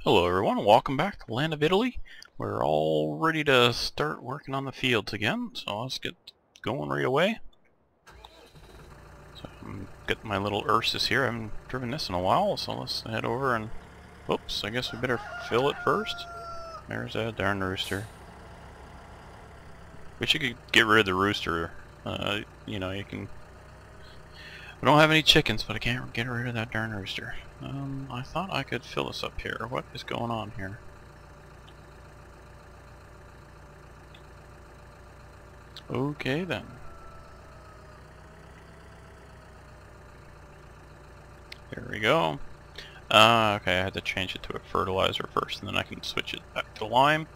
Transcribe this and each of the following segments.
Hello everyone, welcome back to the land of Italy. We're all ready to start working on the fields again, so let's get going right away. So I'm getting my little Ursus here. I haven't driven this in a while, so let's head over and... Oops, I guess we better fill it first. There's that darn rooster. Wish you could get rid of the rooster. You can... I don't have any chickens, but I can't get rid of that darn rooster. I thought I could fill this up here. What is going on here? Okay then. There we go. Okay, I had to change it to a fertilizer first, and then I can switch it back to lime.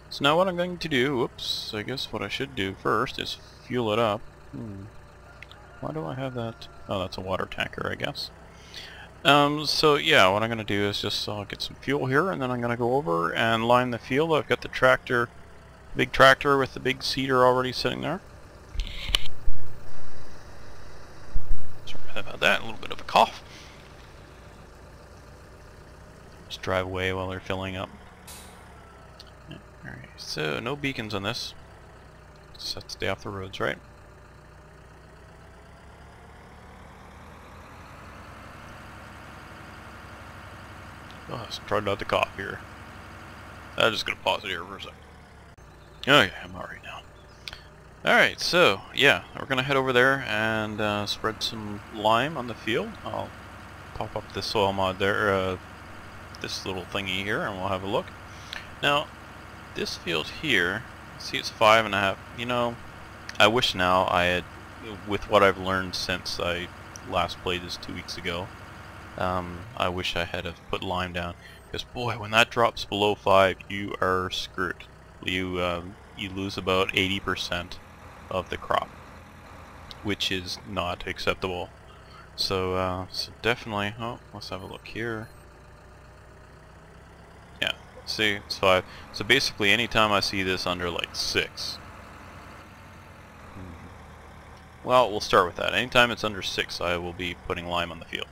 So now what I'm going to do, whoops, I guess what I should do first is fuel it up. Why do I have that? Oh, that's a water tanker, I guess. So yeah, what I'm going to do is just I'll get some fuel here, and then I'm going to go over and line the field. I've got the tractor, big tractor with the big seeder already sitting there. Sorry about that, a little bit of a cough. Just drive away while they're filling up. Alright, so no beacons on this. Just have to stay off the roads, right? Oh, let's try not to cough here. I'm just gonna pause it here for a second. Okay, I'm alright now. Alright, so yeah, we're gonna head over there and spread some lime on the field. I'll pop up the soil mod there, this little thingy here, and we'll have a look. Now, this field here, see it's 5.5. You know, I wish now I had, with what I've learned since I last played this 2 weeks ago, I wish I had put lime down, because boy, when that drops below 5, you are screwed. You lose about 80% of the crop, which is not acceptable. So definitely. Oh, let's have a look here. Yeah, see, it's 5. So basically, anytime I see this under like 6, well, we'll start with that. Anytime it's under 6, I will be putting lime on the field.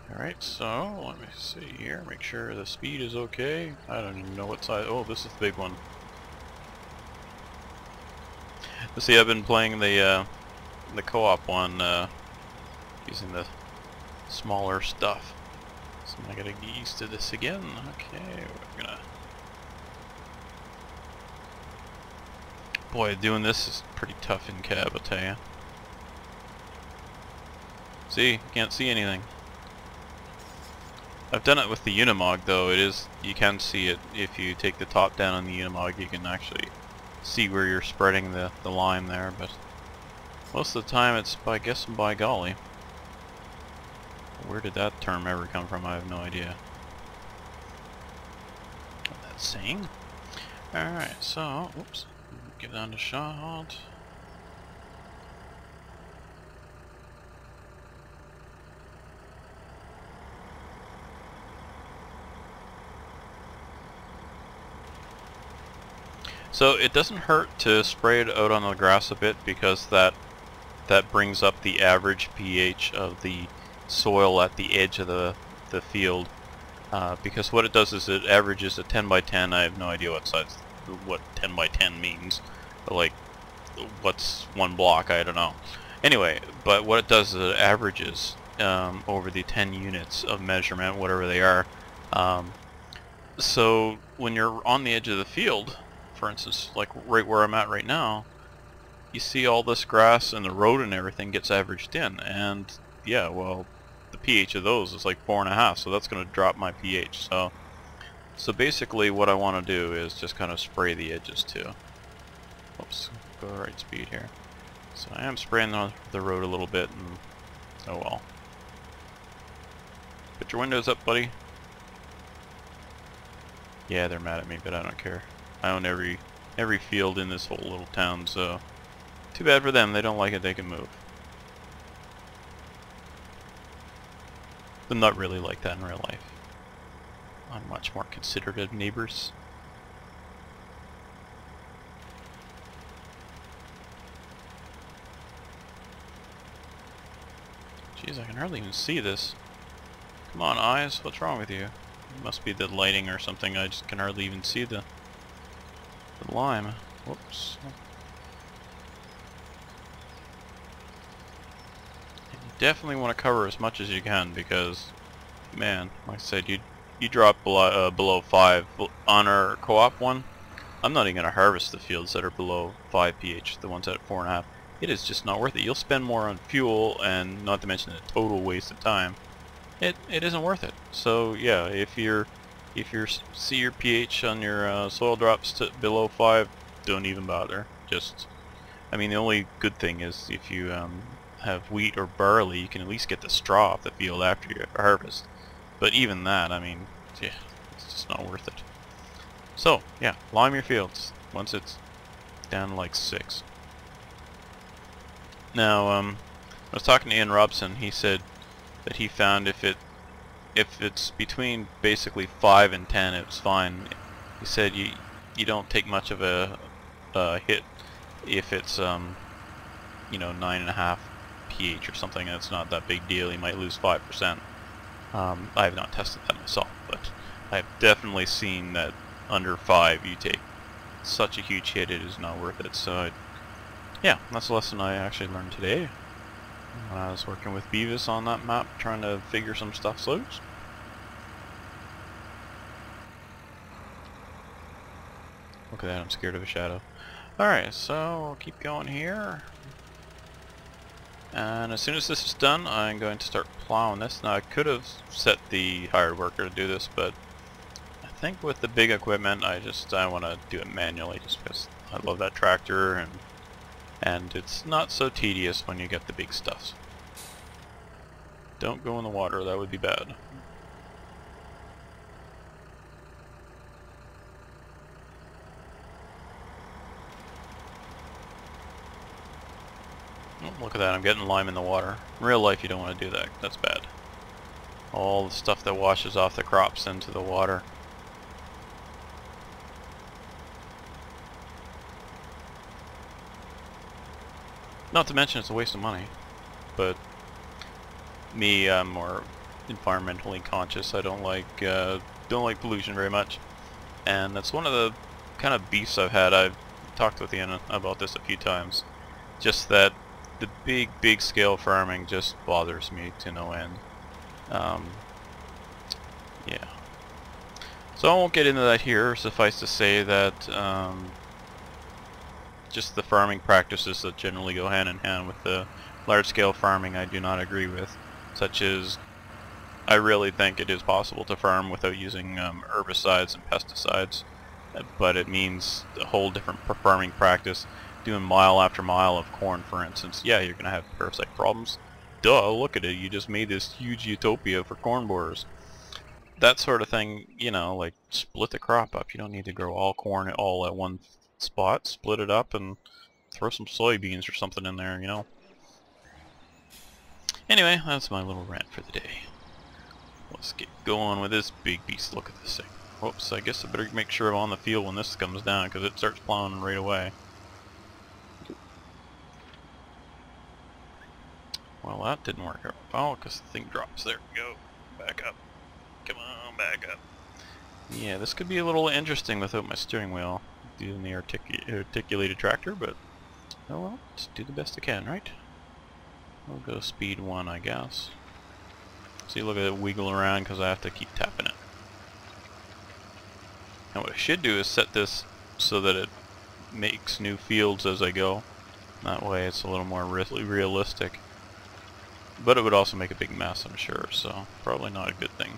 Alright, so let me see here, make sure the speed is okay. I don't even know what size. Oh, this is the big one. See, I've been playing the co-op one using the smaller stuff. So I gotta get used to this again. Okay, we're gonna... Boy, doing this is pretty tough in cab, I'll tell you. See, can't see anything. I've done it with the Unimog though. You can see it if you take the top down on the Unimog. You can actually see where you're spreading the lime there, but most of the time it's by guess and by golly. Where did that term ever come from? I have no idea what that's saying. Alright, so whoops, give that a shot. So it doesn't hurt to spray it out on the grass a bit, because that brings up the average pH of the soil at the edge of the field. Because what it does is it averages a 10 by 10. I have no idea what 10 by 10 means, but like what's one block, I don't know. Anyway, but what it does is it averages over the 10 units of measurement, whatever they are. So when you're on the edge of the field, for instance, like right where I'm at right now, you see all this grass and the road and everything gets averaged in, and yeah, well, the pH of those is like 4.5, so that's going to drop my pH. So basically what I want to do is just kind of spray the edges too. Oops, go the right speed here. So I am spraying the road a little bit, and oh well. Put your windows up, buddy. Yeah, they're mad at me, but I don't care. I own every field in this whole little town, so too bad for them. They don't like it, they can move. But not really like that in real life. I'm much more considerate of neighbors. Jeez, I can hardly even see this. Come on, eyes, what's wrong with you? Must be the lighting or something. I just can hardly even see the lime. Whoops. You definitely want to cover as much as you can because, man, like I said, you drop below 5 on our co-op one. I'm not even going to harvest the fields that are below 5 pH, the ones at 4.5. It is just not worth it. You'll spend more on fuel, and not to mention the total waste of time. It isn't worth it. So yeah, if you see your pH on your soil drops to below 5, don't even bother. Just, I mean, the only good thing is if you have wheat or barley, you can at least get the straw off the field after you harvest. But even that, I mean, yeah, it's just not worth it. So yeah, lime your fields once it's down to like 6. Now, I was talking to Ian Robson. He said that he found if it's between basically 5 and 10, it's fine. He said you don't take much of a hit if it's you know, 9.5 pH or something. It's not that big deal. You might lose 5%. I have not tested that myself, but I've definitely seen that under 5 you take such a huge hit, it is not worth it. So yeah, that's a lesson I actually learned today when I was working with Beavis on that map, trying to figure some stuff out. Look at that, I'm scared of a shadow. Alright, so we'll keep going here. And as soon as this is done, I'm going to start plowing this. Now I could have set the hired worker to do this, but I think with the big equipment I want to do it manually just because I love that tractor, and it's not so tedious when you get the big stuff. Don't go in the water, that would be bad. Oh, look at that, I'm getting lime in the water. In real life you don't want to do that, that's bad. All the stuff that washes off the crops into the water. Not to mention it's a waste of money, but me, I'm more environmentally conscious. I don't like pollution very much, and that's one of the kind of beefs I've had. I've talked with Ian about this a few times. Just that the big scale farming just bothers me to no end. Yeah. So I won't get into that here. Suffice to say that just the farming practices that generally go hand in hand with the large-scale farming I do not agree with, such as I really think it is possible to farm without using herbicides and pesticides, but it means a whole different farming practice, doing mile after mile of corn, for instance. Yeah, you're gonna have parasite problems. Duh, look at it, you just made this huge utopia for corn borers. That sort of thing, you know, like split the crop up. You don't need to grow all corn all at one spot. Split it up and throw some soybeans or something in there, you know. Anyway, that's my little rant for the day. Let's get going with this big beast. Look at this thing. Whoops, I guess I better make sure I'm on the field when this comes down because it starts plowing right away. Well, that didn't work out. Oh, because the thing drops. There we go. Back up. Come on, back up. Yeah, this could be a little interesting without my steering wheel using the articulated tractor, but oh well, just do the best I can, right? We'll go speed 1, I guess. See, look at it wiggle around because I have to keep tapping it. Now what I should do is set this so that it makes new fields as I go. That way it's a little more realistic. But it would also make a big mess, I'm sure, so probably not a good thing.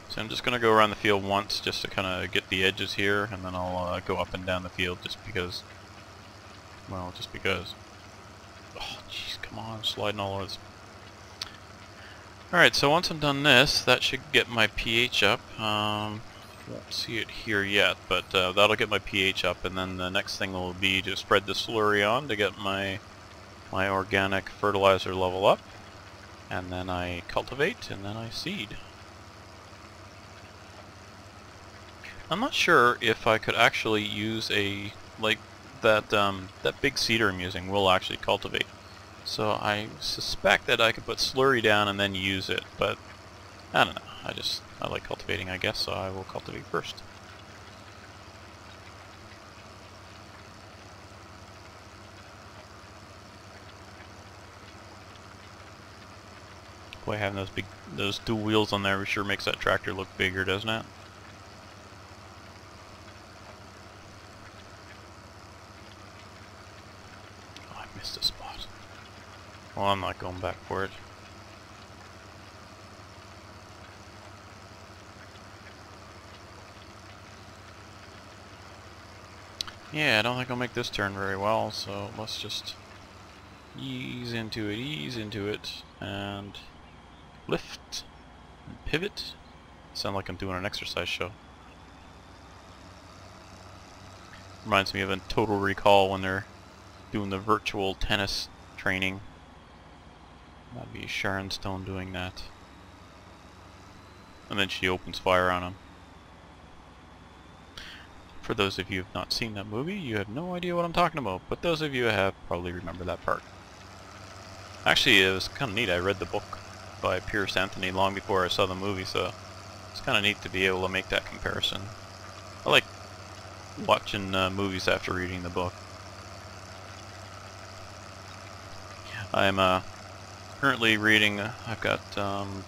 So I'm just going to go around the field once just to kind of get the edges here, and then I'll go up and down the field just because. Well, just because. Oh, jeez, come on, sliding all over this. Alright, so once I'm done this, that should get my pH up. Won't see it here yet, but that'll get my pH up, and then the next thing will be to spread the slurry on to get my organic fertilizer level up, and then I cultivate, and then I seed. I'm not sure if I could actually use a, like, that big seeder I'm using will actually cultivate. So I suspect that I could put slurry down and then use it, but I don't know. I like cultivating, I guess, so I will cultivate first. Boy, having those dual wheels on there sure makes that tractor look bigger, doesn't it? Oh, I missed a spot. Well, I'm not going back for it. Yeah, I don't think I'll make this turn very well, so let's just ease into it, and lift, and pivot. Sound like I'm doing an exercise show. Reminds me of a Total Recall when they're doing the virtual tennis training. That'd be Sharon Stone doing that. And then she opens fire on him. For those of you who have not seen that movie, you have no idea what I'm talking about, but those of you who have probably remember that part. Actually, it was kind of neat. I read the book by Pierce Anthony long before I saw the movie, so it's kind of neat to be able to make that comparison. I like watching movies after reading the book. I'm currently reading, I've got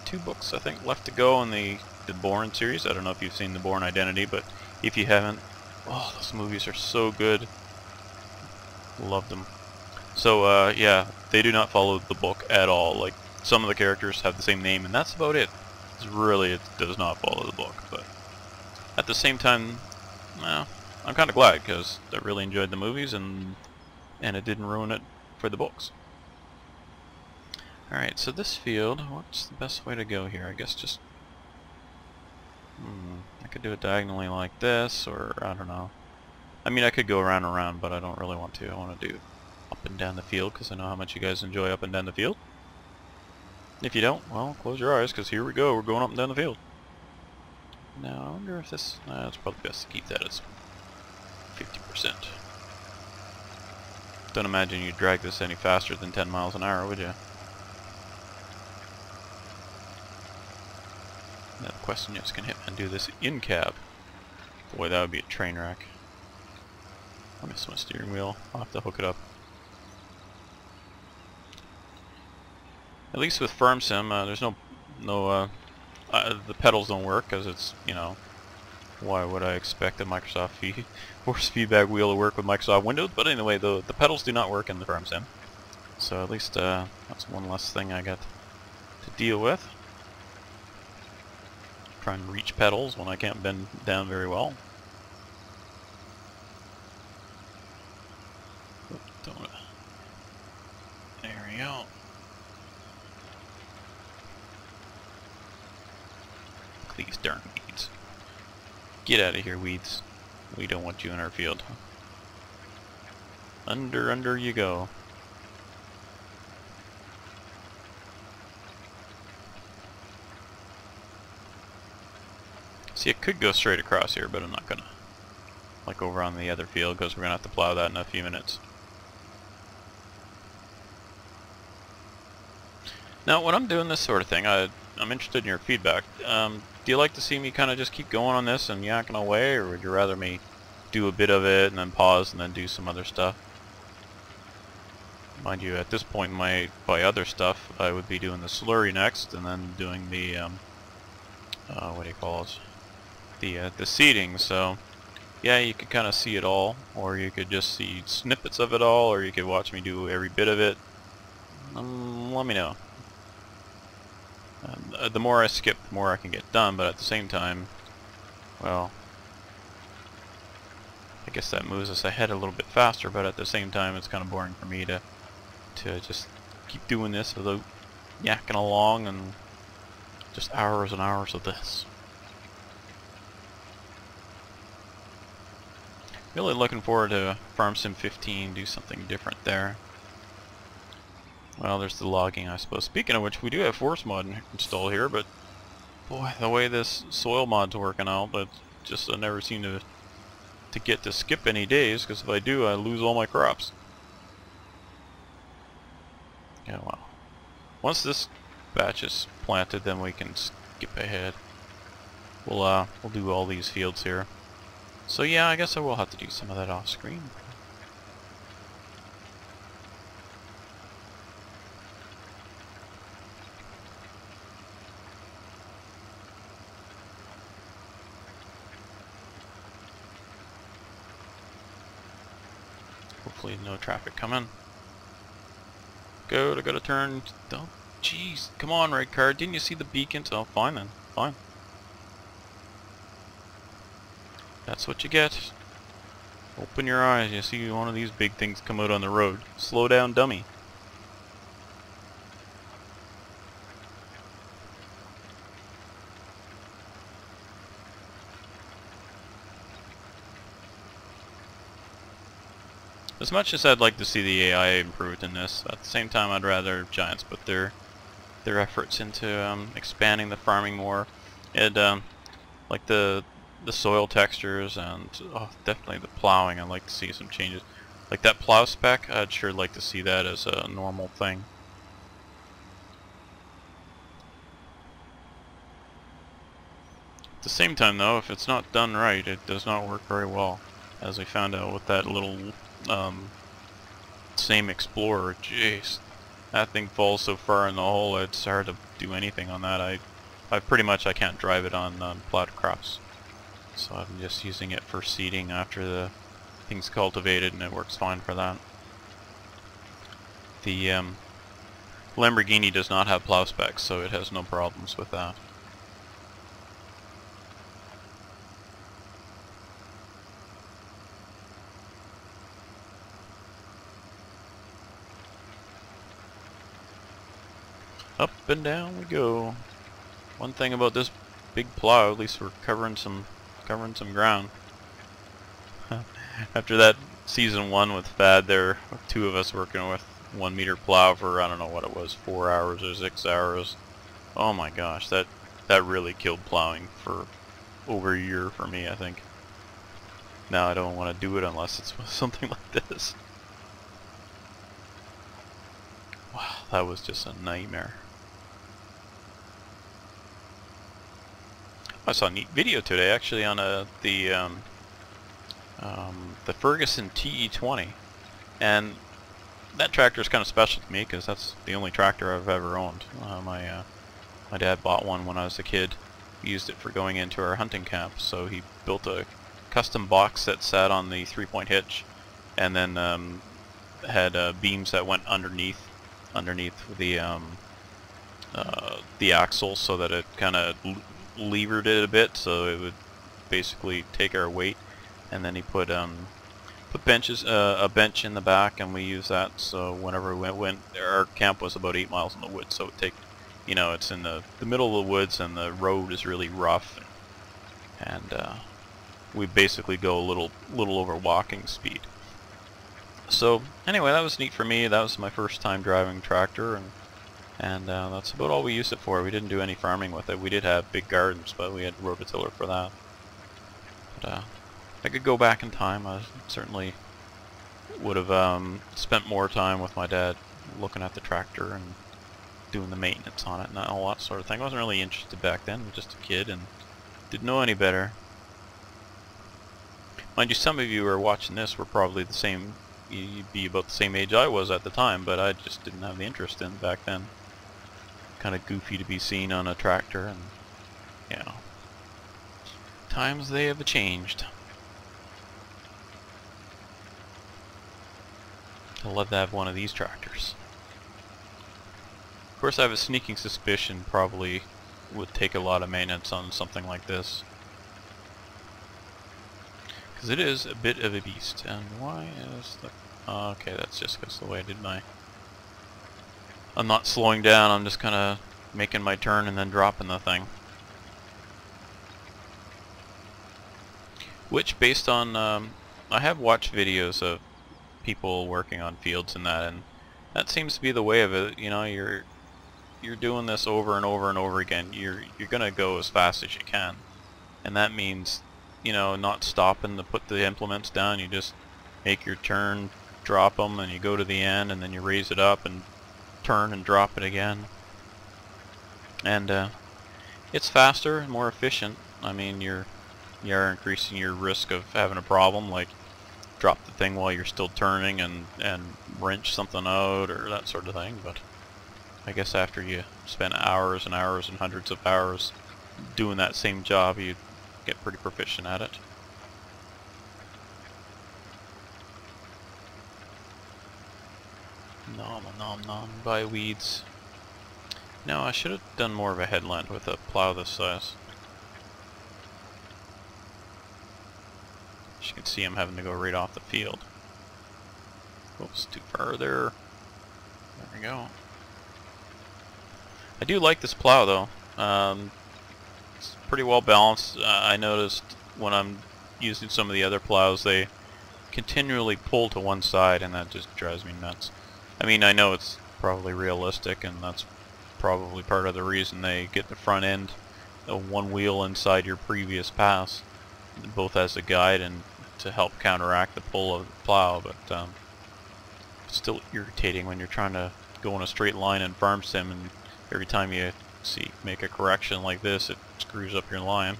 2 books I think left to go in the Bourne series. I don't know if you've seen The Bourne Identity, but if you haven't, oh, those movies are so good. Love them. So yeah, they do not follow the book at all. Like, some of the characters have the same name and that's about it. It does not follow the book, but at the same time, well, I'm kind of glad because I really enjoyed the movies and it didn't ruin it for the books. Alright, so this field, what's the best way to go here? I guess just I could do it diagonally like this, or I don't know. I mean, I could go around and around, but I don't really want to. I want to do up and down the field because I know how much you guys enjoy up and down the field. If you don't, well, close your eyes because here we go. We're going up and down the field. Now, I wonder if this... it's probably best to keep that as 50%. Don't imagine you'd drag this any faster than 10 miles an hour, would you? Now the question is, can Hitman do this in cab? Boy, that would be a train wreck. I missed my steering wheel. I'll have to hook it up. At least with Firm Sim, there's the pedals don't work because it's, you know, why would I expect a Microsoft force feedback wheel to work with Microsoft Windows? But anyway, the pedals do not work in the Firm Sim. So at least that's one less thing I got to deal with. Trying to reach pedals when I can't bend down very well. There we go. These darn weeds. Get out of here, weeds. We don't want you in our field. Under you go. See, it could go straight across here, but I'm not gonna. Like over on the other field, because we're gonna have to plow that in a few minutes. Now, when I'm doing this sort of thing, I'm interested in your feedback. Do you like to see me kind of just keep going on this and yakking away, or would you rather me do a bit of it and then pause and then do some other stuff? Mind you, at this point in my other stuff, I would be doing the slurry next, and then doing the what do you call it? The seeding. So yeah, you could kind of see it all, or you could just see snippets of it all, or you could watch me do every bit of it. Let me know. The more I skip, the more I can get done, but at the same time, well, I guess that moves us ahead a little bit faster, but at the same time it's kind of boring for me to just keep doing this without yakking along and just hours and hours of this. Really looking forward to Farm Sim 15, do something different there. Well, there's the logging, I suppose. Speaking of which, we do have Forstmod installed here, but boy, the way this soil mod's working out, but just I never seem to get to skip any days, because if I do, I lose all my crops. Yeah, well, once this batch is planted, then we can skip ahead. We'll do all these fields here. So yeah, I guess I will have to do some of that off screen. Hopefully no traffic coming. Go, I gotta turn. Oh, jeez, come on, red car. Didn't you see the beacons? Oh, fine then, fine. That's what you get. Open your eyes, you see one of these big things come out on the road. Slow down, dummy. As much as I'd like to see the AI improved in this, at the same time I'd rather Giants put their efforts into expanding the farming more. And like the soil textures and definitely the plowing. I'd like to see some changes. Like that plow spec, I'd sure like to see that as a normal thing. At the same time though, if it's not done right, it does not work very well. As we found out with that little same Explorer. Jeez, that thing falls so far in the hole, it's hard to do anything on that. I pretty much can't drive it on plowed crops. So I'm just using it for seeding after the thing's cultivated, and it works fine for that. The Lamborghini does not have plow specs, so it has no problems with that. Up and down we go. One thing about this big plow, at least we're covering some ground. After that season 1 with Fad, there were 2 of us working with 1 meter plow for I don't know what it was, 4 hours or 6 hours. Oh my gosh, that really killed plowing for over a year for me, I think. Now I don't want to do it unless it's something like this. Wow, that was just a nightmare. I saw a neat video today actually on the Ferguson TE20, and that tractor is kind of special to me because that's the only tractor I've ever owned. My dad bought one when I was a kid. We used it for going into our hunting camp, so he built a custom box that sat on the 3-point hitch, and then had beams that went underneath the axle, so that it kind of levered it a bit, so it would basically take our weight. And then he put benches, a bench in the back, and we used that. So whenever we went, our camp was about 8 miles in the woods, so it would take, you know, it's in the middle of the woods, and the road is really rough, and we basically go a little over walking speed. So anyway, that was neat for me. That was my first time driving tractor, and that's about all we used it for. We didn't do any farming with it. We did have big gardens, but we had rototiller for that. But if I could go back in time, I certainly would have spent more time with my dad looking at the tractor and doing the maintenance on it and all that sort of thing. I wasn't really interested back then. I was just a kid and didn't know any better. Mind you, some of you who are watching this were probably the same. You'd be about the same age I was at the time, but I just didn't have the interest in it back then. Kind of goofy to be seen on a tractor, and you know, times they have changed. I'd love to have one of these tractors. Of course, I have a sneaking suspicion probably would take a lot of maintenance on something like this, because it is a bit of a beast. And why is the... okay, that's just because the way I did my... I'm not slowing down, I'm just kind of making my turn and then dropping the thing. Which, based on... I have watched videos of people working on fields and that seems to be the way of it. You know, you're doing this over and over and over again. You're gonna go as fast as you can, and that means, you know, not stopping to put the implements down. You just make your turn, drop them, and you go to the end, and then you raise it up and turn and drop it again. And It's faster and more efficient. I mean, you are increasing your risk of having a problem, like drop the thing while you're still turning and wrench something out or that sort of thing. But I guess after you spend hours and hours and hundreds of hours doing that same job, you get pretty proficient at it. Nom nom nom by weeds. No, I should have done more of a headland with a plow this size. As you can see, I'm having to go right off the field. Oops, too far there. There we go. I do like this plow though. It's pretty well balanced. I noticed when I'm using some of the other plows, they continually pull to one side, and that just drives me nuts. I mean, I know it's probably realistic, and that's probably part of the reason they get the front end of one wheel inside your previous pass, both as a guide and to help counteract the pull of the plow. But it's still irritating when you're trying to go in a straight line in farm sim, and every time you make a correction like this, it screws up your line.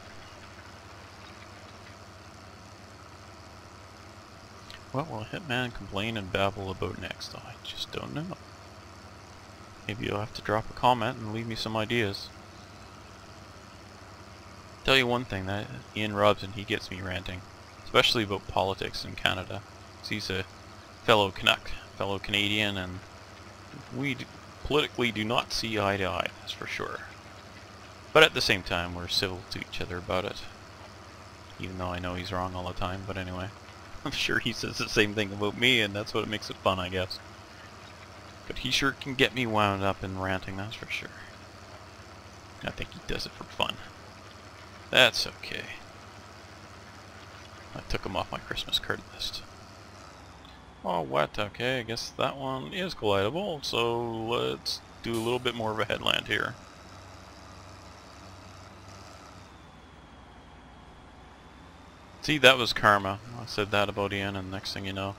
What will Hitman complain and babble about next? I just don't know. Maybe you'll have to drop a comment and leave me some ideas. Tell you one thing, that Ian Robson, he gets me ranting, especially about politics in Canada. He's a fellow Canuck, fellow Canadian, and we politically do not see eye to eye, that's for sure. But at the same time, we're civil to each other about it. Even though I know he's wrong all the time, but anyway. I'm sure he says the same thing about me, and that's what makes it fun, I guess. But he sure can get me wound up in ranting, that's for sure. I think he does it for fun. That's okay. I took him off my Christmas card list. Oh, what? Okay, I guess that one is collidable, so let's do a little bit more of a headland here. See, that was karma. I said that about Ian, and next thing you know,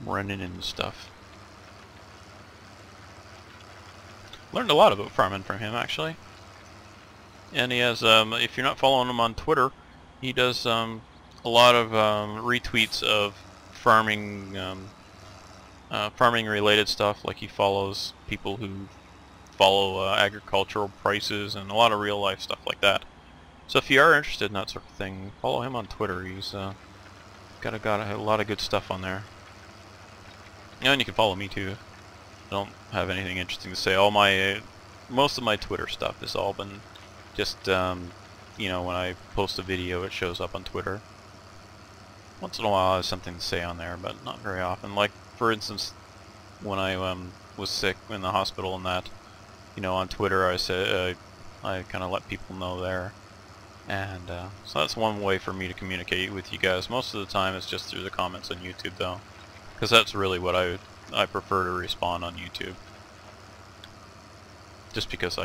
I'm running into stuff. Learned a lot about farming from him, actually. And he has, if you're not following him on Twitter, he does a lot of retweets of farming, farming-related stuff. Like he follows people who follow agricultural prices and a lot of real-life stuff like that. So if you are interested in that sort of thing, follow him on Twitter. He's got a lot of good stuff on there. And you can follow me too. I don't have anything interesting to say. Most of my Twitter stuff has all been just, you know, when I post a video, it shows up on Twitter. Once in a while, I have something to say on there, but not very often. Like, for instance, when I was sick in the hospital and that, you know, on Twitter, I said I kind of let people know there. And so that's one way for me to communicate with you guys. Most of the time it's just through the comments on YouTube though, because that's really what I prefer to respond on YouTube. Just because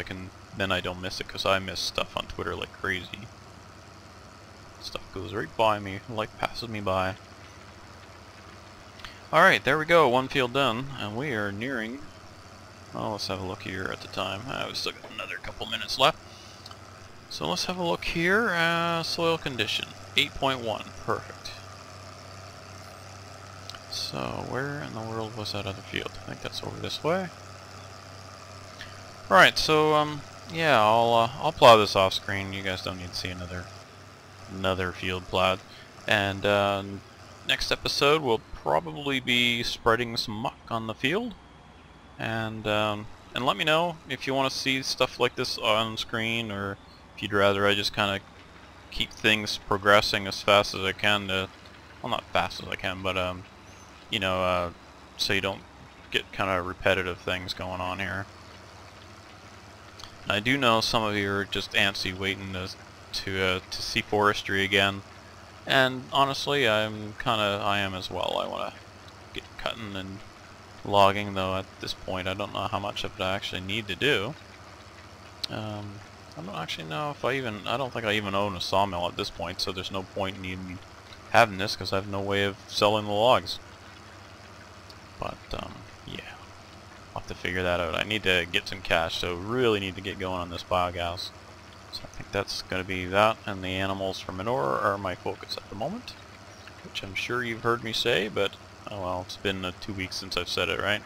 then I don't miss it, because I miss stuff on Twitter like crazy. Stuff goes right by me, like passes me by. Alright, there we go, one field done, and we are nearing, well, let's have a look here at the time. We've still got another couple minutes left. So let's have a look here. Soil condition 8.1, perfect. So where in the world was that other field? I think that's over this way. Alright, so yeah, I'll plow this off screen. You guys don't need to see another field plowed. And next episode we'll probably be spreading some muck on the field. And let me know if you want to see stuff like this on screen, or if you'd rather I just kind of keep things progressing as fast as I can to, well, not fast as I can, but you know, so you don't get kind of repetitive things going on here. I do know some of you are just antsy waiting to see forestry again, and honestly, I am as well. I want to get cutting and logging, though at this point I don't know how much of it I actually need to do. I don't actually know if I don't think I even own a sawmill at this point, so there's no point in even having this, because I have no way of selling the logs. But yeah, I'll have to figure that out. I need to get some cash, so really need to get going on this biogas. So I think that's going to be that, and the animals for manure are my focus at the moment, which I'm sure you've heard me say, but oh well, it's been 2 weeks since I've said it, right?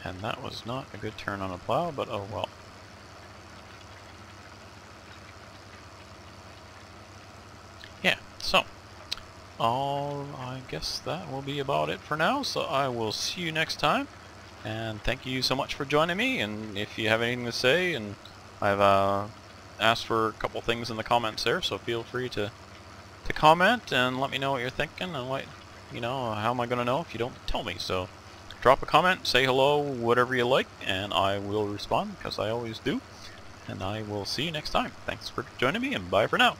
And that was not a good turn on a plow, but oh well. Yeah, so I guess that will be about it for now, so I will see you next time, and thank you so much for joining me. And if you have anything to say, and I've asked for a couple things in the comments there, so feel free to comment and let me know what you're thinking, and what, you know, how am I going to know if you don't tell me? So drop a comment, say hello, whatever you like, and I will respond, because I always do. And I will see you next time. Thanks for joining me, and bye for now.